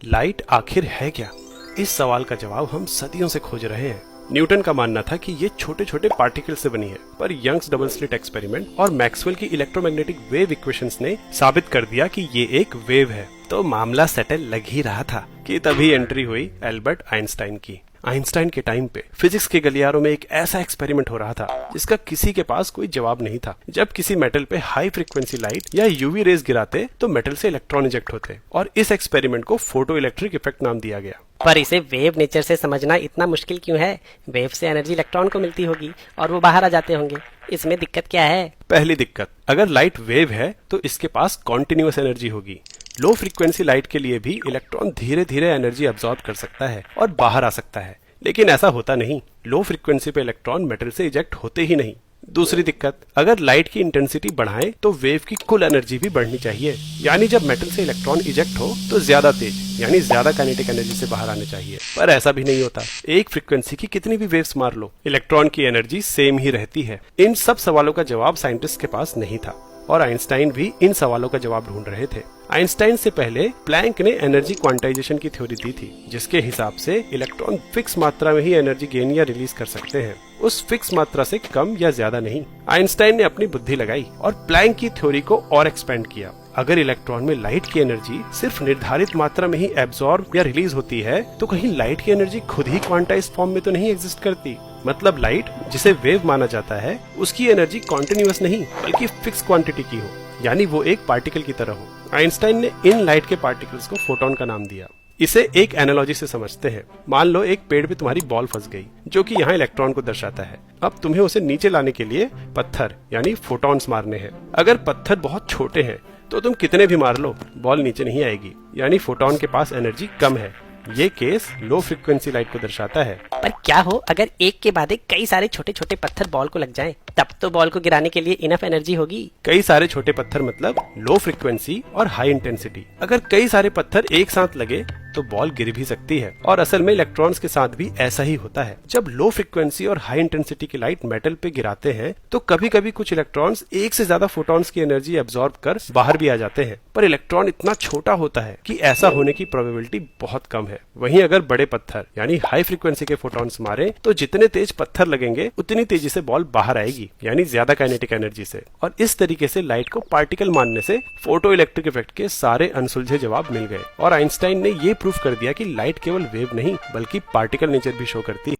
Light आखिर है क्या? इस सवाल का जवाब हम सदियों से खोज रहे हैं। न्यूटन का मानना था कि ये छोटे छोटे पार्टिकल से बनी है, पर यंग्स डबल स्लिट एक्सपेरिमेंट और मैक्सवेल की इलेक्ट्रोमैग्नेटिक वेव इक्वेशंस ने साबित कर दिया कि ये एक वेव है। तो मामला सेटल लग ही रहा था कि तभी एंट्री हुई एल्बर्ट आइंस्टाइन की। आइंस्टाइन के टाइम पे फिजिक्स के गलियारों में एक ऐसा एक्सपेरिमेंट हो रहा था जिसका किसी के पास कोई जवाब नहीं था। जब किसी मेटल पे हाई फ्रीक्वेंसी लाइट या यूवी रेज गिराते तो मेटल से इलेक्ट्रॉन इजेक्ट होते और इस एक्सपेरिमेंट को फोटो इलेक्ट्रिक इफेक्ट नाम दिया गया। पर इसे वेव नेचर से समझना इतना मुश्किल क्यों है? वेव से एनर्जी इलेक्ट्रॉन को मिलती होगी और वो बाहर आ जाते होंगे। इसमें दिक्कत क्या है? पहली दिक्कत, अगर लाइट वेव है तो इसके पास कॉन्टिन्यूअस एनर्जी होगी। लो फ्रीक्वेंसी लाइट के लिए भी इलेक्ट्रॉन धीरे धीरे एनर्जी अब्सॉर्ब कर सकता है और बाहर आ सकता है, लेकिन ऐसा होता नहीं। लो फ्रीक्वेंसी पे इलेक्ट्रॉन मेटल से इजेक्ट होते ही नहीं। दूसरी दिक्कत, अगर लाइट की इंटेंसिटी बढ़ाएं तो वेव की कुल एनर्जी भी बढ़नी चाहिए, यानी जब मेटल से इलेक्ट्रॉन इजेक्ट हो तो ज्यादा तेज यानी ज्यादा काइनेटिक एनर्जी से बाहर आने चाहिए। पर ऐसा भी नहीं होता। एक फ्रीक्वेंसी की कितनी भी वेव्स मार लो, इलेक्ट्रॉन की एनर्जी सेम ही रहती है। इन सब सवालों का जवाब साइंटिस्ट के पास नहीं था और आइंस्टाइन भी इन सवालों का जवाब ढूंढ रहे थे। आइंस्टाइन से पहले प्लैंक ने एनर्जी क्वांटाइजेशन की थ्योरी दी थी, जिसके हिसाब से इलेक्ट्रॉन फिक्स मात्रा में ही एनर्जी गेन या रिलीज कर सकते हैं, उस फिक्स मात्रा से कम या ज्यादा नहीं। आइंस्टाइन ने अपनी बुद्धि लगाई और प्लैंक की थ्योरी को और एक्सपेंड किया। अगर इलेक्ट्रॉन में लाइट की एनर्जी सिर्फ निर्धारित मात्रा में ही एब्सॉर्ब या रिलीज होती है तो कहीं लाइट की एनर्जी खुद ही क्वांटाइज फॉर्म में तो नहीं एग्जिस्ट करती। मतलब लाइट, जिसे वेव माना जाता है, उसकी एनर्जी कॉन्टिन्यूअस नहीं बल्कि फिक्स क्वांटिटी की हो, यानी वो एक पार्टिकल की तरह हो। आइंस्टाइन ने इन लाइट के पार्टिकल्स को फोटोन का नाम दिया। इसे एक एनालॉजी से समझते हैं। मान लो एक पेड़ पे तुम्हारी बॉल फंस गई, जो कि यहाँ इलेक्ट्रॉन को दर्शाता है। अब तुम्हें उसे नीचे लाने के लिए पत्थर यानी फोटॉन्स मारने हैं। अगर पत्थर बहुत छोटे हैं तो तुम कितने भी मार लो, बॉल नीचे नहीं आएगी, यानी फोटॉन के पास एनर्जी कम है। ये केस लो फ्रीक्वेंसी लाइट को दर्शाता है। पर क्या हो अगर एक के बाद एक कई सारे छोटे छोटे पत्थर बॉल को लग जाएं? तब तो बॉल को गिराने के लिए इनफ एनर्जी होगी। कई सारे छोटे पत्थर मतलब लो फ्रीक्वेंसी और हाई इंटेंसिटी। अगर कई सारे पत्थर एक साथ लगे तो बॉल गिर भी सकती है, और असल में इलेक्ट्रॉन्स के साथ भी ऐसा ही होता है। जब लो फ्रीक्वेंसी और हाई इंटेंसिटी की लाइट मेटल पे गिराते हैं तो कभी कभी कुछ इलेक्ट्रॉन्स एक से ज्यादा फोटॉन्स की एनर्जी एब्सॉर्ब कर बाहर भी आ जाते हैं, पर इलेक्ट्रॉन इतना छोटा होता है कि ऐसा होने की प्रोबेबिलिटी बहुत कम है। वहीं अगर बड़े पत्थर यानी हाई फ्रीक्वेंसी के फोटॉन्स मारे तो जितने तेज पत्थर लगेंगे उतनी तेजी से बॉल बाहर आएगी, यानी ज्यादा काइनेटिक एनर्जी से। और इस तरीके से लाइट को पार्टिकल मानने से फोटो इलेक्ट्रिक इफेक्ट के सारे अनसुलझे जवाब मिल गए और आइंस्टाइन ने ये प्रूफ कर दिया कि लाइट केवल वेव नहीं बल्कि पार्टिकल नेचर भी शो करती है।